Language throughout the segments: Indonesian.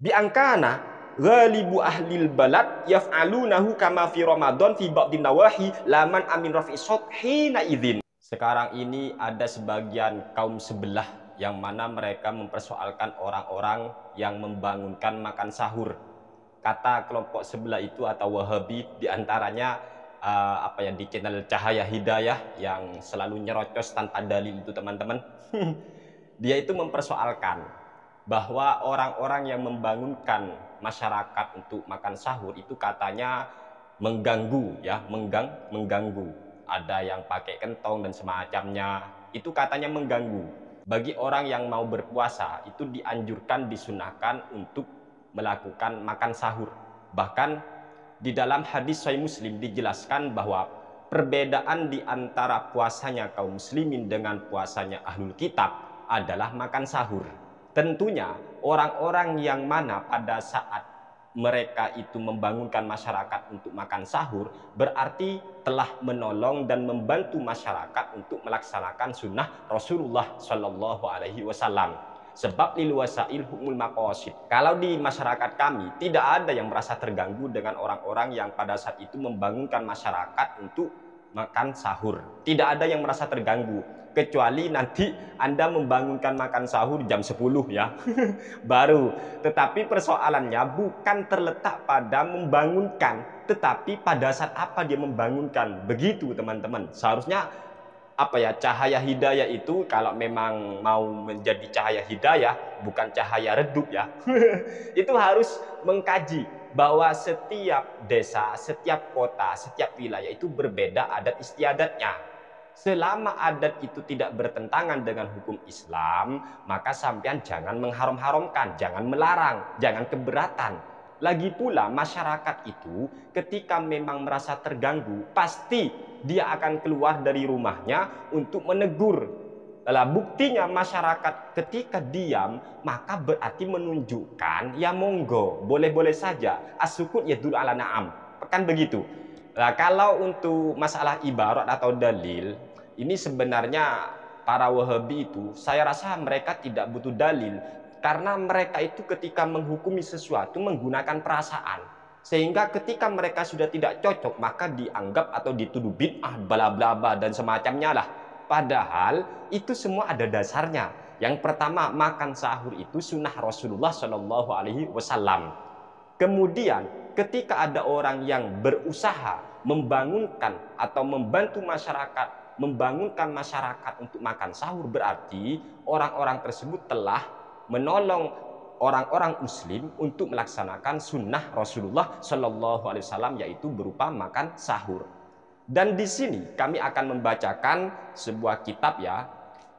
Biangkana ghalibu ahlil balad yaf'alunahu kama fi Ramadan fi ba'din nawahi laman amin rafi shot hina idzin. Sekarang ini ada sebagian kaum sebelah yang mana mereka mempersoalkan orang-orang yang membangunkan makan sahur. Kata kelompok sebelah itu atau Wahabi diantaranya di channel Cahaya Hidayah yang selalu nyerocos tanpa dalil itu teman-teman. Dia itu mempersoalkan bahwa orang-orang yang membangunkan masyarakat untuk makan sahur itu katanya mengganggu ya, mengganggu. Ada yang pakai kentong dan semacamnya, itu katanya mengganggu. Bagi orang yang mau berpuasa itu dianjurkan, disunahkan untuk melakukan makan sahur. Bahkan di dalam hadis Sahih Muslim dijelaskan bahwa perbedaan di antara puasanya kaum muslimin dengan puasanya ahlul kitab adalah makan sahur. Tentunya orang-orang yang mana pada saat mereka itu membangunkan masyarakat untuk makan sahur berarti telah menolong dan membantu masyarakat untuk melaksanakan sunnah Rasulullah Shallallahu Alaihi Wasallam. Sebab lil wasail hukmul maqasid. Kalau di masyarakat kami tidak ada yang merasa terganggu dengan orang-orang yang pada saat itu membangunkan masyarakat untuk makan sahur. Tidak ada yang merasa terganggu, kecuali nanti Anda membangunkan makan sahur jam 10 ya baru. Tetapi persoalannya bukan terletak pada membangunkan, tetapi pada saat apa dia membangunkan. Begitu teman-teman. Seharusnya cahaya hidayah itu kalau memang mau menjadi cahaya hidayah, bukan cahaya redup ya. Itu harus mengkaji bahwa setiap desa, setiap kota, setiap wilayah itu berbeda adat istiadatnya. Selama adat itu tidak bertentangan dengan hukum Islam, maka sampean jangan mengharam-haramkan, jangan melarang, jangan keberatan. Lagi pula masyarakat itu ketika memang merasa terganggu, pasti dia akan keluar dari rumahnya untuk menegur. Lah buktinya masyarakat ketika diam maka berarti menunjukkan ya monggo, boleh-boleh saja. As-sukut yadul ala na'am. Kan begitu. Nah, kalau untuk masalah ibarat atau dalil, ini sebenarnya para Wahabi itu saya rasa mereka tidak butuh dalil. Karena mereka itu ketika menghukumi sesuatu menggunakan perasaan. Sehingga ketika mereka sudah tidak cocok maka dianggap atau dituduh bid'ah, bla bla bla dan semacamnya lah. Padahal itu semua ada dasarnya. Yang pertama, makan sahur itu sunnah Rasulullah Shallallahu Alaihi Wasallam. Kemudian ketika ada orang yang berusaha membangunkan atau membantu masyarakat, membangunkan masyarakat untuk makan sahur, berarti orang-orang tersebut telah menolong orang-orang muslim untuk melaksanakan sunnah Rasulullah Shallallahu Alaihi Wasallam, yaitu berupa makan sahur. Dan di sini kami akan membacakan sebuah kitab ya.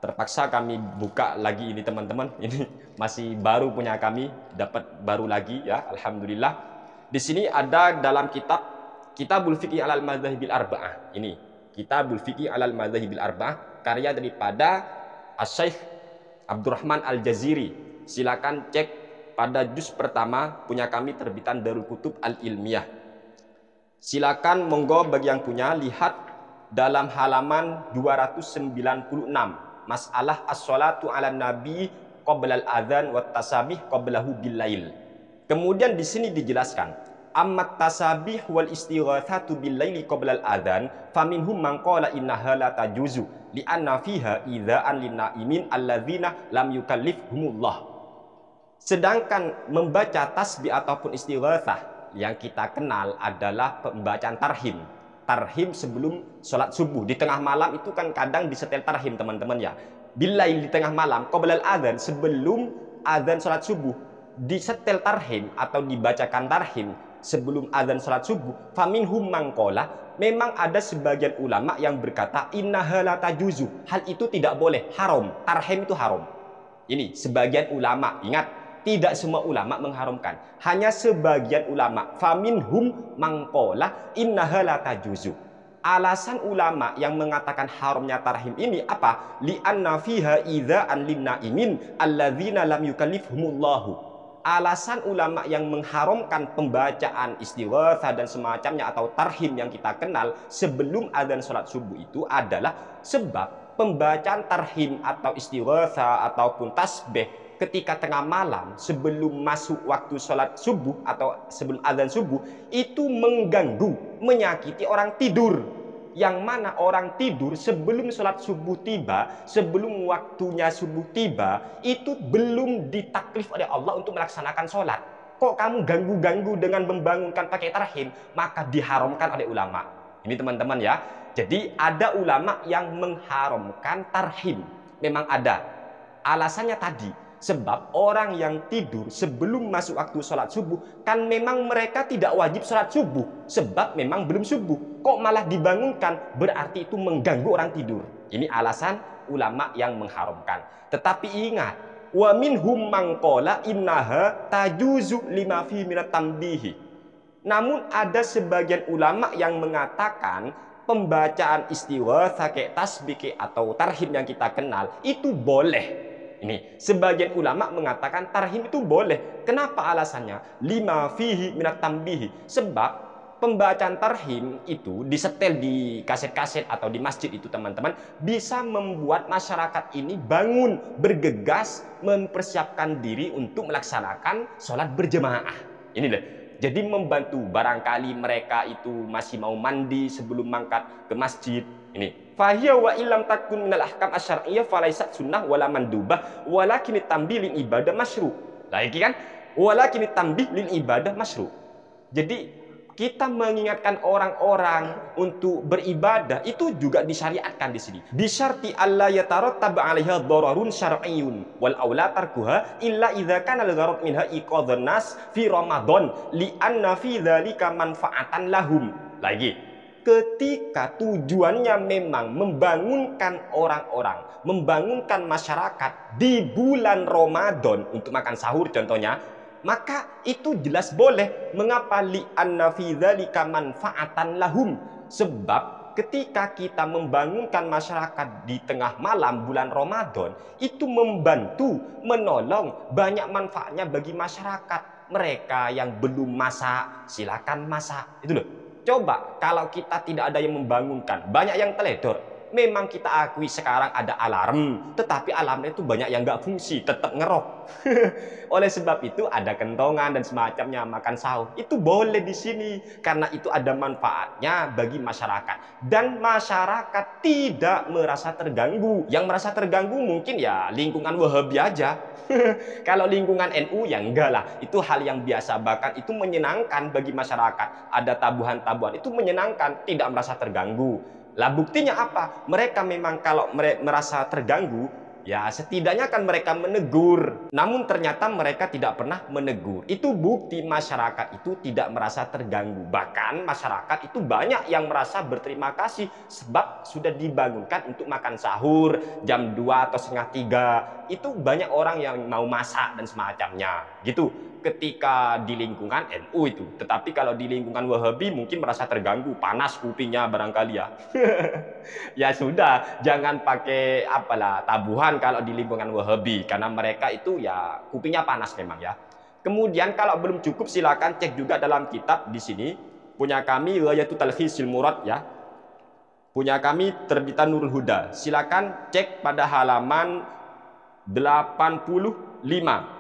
Terpaksa kami buka lagi ini teman-teman. Ini masih baru punya kami, dapat baru lagi ya, alhamdulillah. Di sini ada dalam Kitabul Fiqih alal Madzahibil Arba'ah. Ini Kitabul Fiqih alal Madzahibil Arba'ah karya daripada Asy-Syaikh Abdurrahman Al-Jaziri. Silakan cek pada juz pertama punya kami terbitan Darul Kutub Al-Ilmiyah. Silakan monggo bagi yang punya lihat dalam halaman 296 masalah as-sholatu ala nabi qabla al-adzan wa tasabih qablahu bil-lail. Kemudian di sini dijelaskan ammat tasabih wal istighatsatu bil-laili qabla al-adzan faminhum man qala innaha la tajuzu li'anna fiha idza'an lin-na'imin alladzina lam yukallifhumullah. Sedangkan membaca tasbih ataupun istighatsah yang kita kenal adalah pembacaan tarhim. Tarhim sebelum sholat subuh. Di tengah malam itu kan kadang disetel tarhim teman-teman ya. Billail di tengah malam, qoblal adzan sebelum adzan sholat subuh disetel tarhim atau dibacakan tarhim sebelum adzan sholat subuh. Faminhum mangkola, memang ada sebagian ulama yang berkata innaha la tajuzu, hal itu tidak boleh, haram, tarhim itu haram. Ini sebagian ulama, ingat, tidak semua ulama mengharamkan, hanya sebagian ulama. Faminhum mangkola innaha la tajuzu. Alasan ulama yang mengatakan haramnya tarhim ini apa? Li'anna fiha idza'an lin-na'imin alladzina lam yukallifhumullahu. Alasan ulama yang mengharamkan pembacaan istighatsah dan semacamnya atau tarhim yang kita kenal sebelum adzan sholat subuh itu adalah sebab pembacaan tarhim atau istighatsah ataupun tasbih ketika tengah malam sebelum masuk waktu sholat subuh atau sebelum azan subuh itu mengganggu, menyakiti orang tidur. Yang mana orang tidur sebelum sholat subuh tiba, sebelum waktunya subuh tiba, itu belum ditaklif oleh Allah untuk melaksanakan sholat. Kok kamu ganggu-ganggu dengan membangunkan pakai tarhim? Maka diharamkan oleh ulama. Ini teman-teman ya. Jadi ada ulama yang mengharamkan tarhim. Memang ada. Alasannya tadi, sebab orang yang tidur sebelum masuk waktu sholat subuh, kan memang mereka tidak wajib sholat subuh. Sebab memang belum subuh. Kok malah dibangunkan? Berarti itu mengganggu orang tidur. Ini alasan ulama yang mengharamkan. Tetapi ingat, wa minhum man qala innaha tajuzu lima fi minat tambihi. Namun ada sebagian ulama yang mengatakan pembacaan istighosah, tasbih atau tarhim yang kita kenal itu boleh. Ini sebagian ulama mengatakan tarhim itu boleh. Kenapa alasannya? Lima fihi minat tambihi. Sebab pembacaan tarhim itu disetel di kaset-kaset atau di masjid itu teman-teman bisa membuat masyarakat ini bangun, bergegas, mempersiapkan diri untuk melaksanakan sholat berjemaah. Ini deh. Jadi membantu, barangkali mereka itu masih mau mandi sebelum mangkat ke masjid. Ini fahiya wa illam takun minal ahkam asyariyah falaisat sunnah wala mandubah walakin tambih lil ibadah masyru'. Lagi kan? Walakin tambih lil ibadah masyru'. Jadi kita mengingatkan orang-orang untuk beribadah itu juga disyariatkan di sini. Bisyarti alla yatarattab 'alaiha dhararun syar'iyyun wal aula tarkuha illa idza kana al-gharad minha iqadhan nas fi Ramadan li anna fi dzalika manfaatan lahum. Lagi, ketika tujuannya memang membangunkan orang-orang, membangunkan masyarakat di bulan Ramadan untuk makan sahur contohnya, maka itu jelas boleh. Mengapa? Li'anna fi dzalika manfaatan lahum. Sebab ketika kita membangunkan masyarakat di tengah malam bulan Ramadan, itu membantu, menolong, banyak manfaatnya bagi masyarakat. Mereka yang belum masak, silakan masak. Itu loh. Coba kalau kita tidak ada yang membangunkan, banyak yang teledor. Memang kita akui sekarang ada alarm, tetapi alarmnya itu banyak yang nggak fungsi, tetap ngerok. Oleh sebab itu ada kentongan dan semacamnya makan sahur. Itu boleh di sini karena itu ada manfaatnya bagi masyarakat dan masyarakat tidak merasa terganggu. Yang merasa terganggu mungkin ya lingkungan Wahabi aja. Kalau lingkungan NU ya enggak lah, itu hal yang biasa, bahkan itu menyenangkan bagi masyarakat. Ada tabuhan-tabuhan itu menyenangkan, tidak merasa terganggu. Lah buktinya apa? Mereka memang kalau merasa terganggu, ya setidaknya kan mereka menegur. Namun ternyata mereka tidak pernah menegur. Itu bukti masyarakat itu tidak merasa terganggu. Bahkan masyarakat itu banyak yang merasa berterima kasih sebab sudah dibangunkan untuk makan sahur jam 2 atau setengah 3. Itu banyak orang yang mau masak dan semacamnya. Gitu. Ketika di lingkungan NU itu, tetapi kalau di lingkungan Wahabi mungkin merasa terganggu, panas kupingnya barangkali ya. Ya sudah, jangan pakai apalah tabuhan kalau di lingkungan Wahabi karena mereka itu ya kupingnya panas memang ya. Kemudian kalau belum cukup silakan cek juga dalam kitab di sini punya kami yaitu Talkhisul Murad ya. Punya kami terbitan Nurul Huda. Silakan cek pada halaman 85.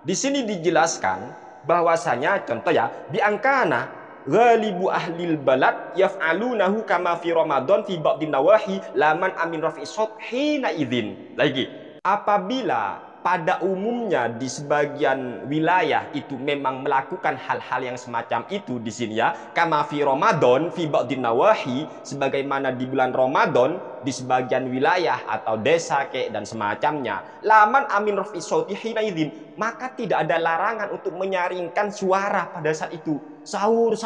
Di sini dijelaskan bahwasanya contoh ya, biangkana ghalibu ahlil balad yaf'alunahu kama fi Ramadan fi ba'din nawahi laman amin rafi shot hina idzin. Lagi, apabila pada umumnya di sebagian wilayah itu memang melakukan hal-hal yang semacam itu di sini ya, kama fi Ramadan fi ba'din nawahi, sebagaimana di bulan Ramadan di sebagian wilayah atau desa kek dan semacamnya, laman amin rafi shauti hina idzin, maka tidak ada larangan untuk menyaringkan suara pada saat itu, sahur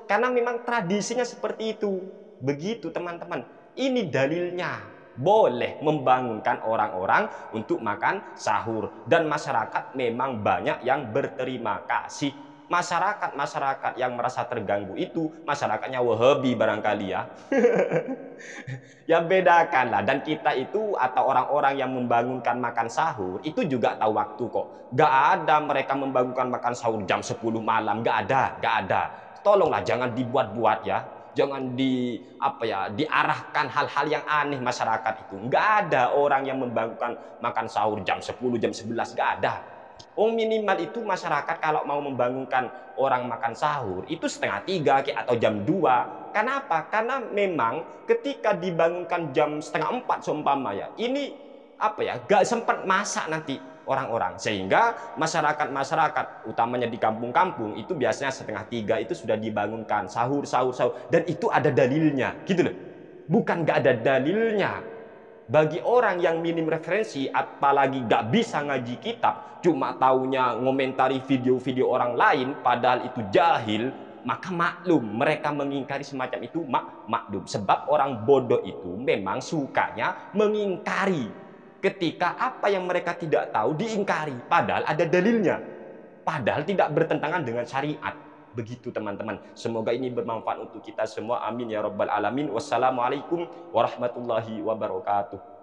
karena memang tradisinya seperti itu. Begitu teman-teman, ini dalilnya. Boleh membangunkan orang-orang untuk makan sahur dan masyarakat memang banyak yang berterima kasih. Masyarakat yang merasa terganggu itu masyarakatnya Wahabi barangkali ya. Ya bedakan lah, dan kita itu atau orang-orang yang membangunkan makan sahur itu juga tahu waktu kok. Gak ada mereka membangunkan makan sahur jam 10 malam, gak ada. Tolonglah jangan dibuat-buat ya. Jangan diarahkan hal-hal yang aneh masyarakat itu. Nggak ada orang yang membangunkan makan sahur jam 10, jam 11, nggak ada. Oh, minimal itu masyarakat kalau mau membangunkan orang makan sahur itu setengah 3 atau jam 2. Kenapa? Karena memang ketika dibangunkan jam setengah 4 seumpama ya, ini gak sempat masak nanti orang-orang, sehingga masyarakat utamanya di kampung-kampung itu biasanya setengah 3 itu sudah dibangunkan sahur, dan itu ada dalilnya gitu loh. Bukan gak ada dalilnya. Bagi orang yang minim referensi, apalagi gak bisa ngaji kitab, cuma taunya ngomentari video-video orang lain padahal itu jahil, maka maklum mereka mengingkari semacam itu maklum. Sebab orang bodoh itu memang sukanya mengingkari ketika apa yang mereka tidak tahu diingkari padahal ada dalilnya, padahal tidak bertentangan dengan syariat. Begitu teman-teman, semoga ini bermanfaat untuk kita semua, amin ya rabbal alamin. Wassalamualaikum warahmatullahi wabarakatuh.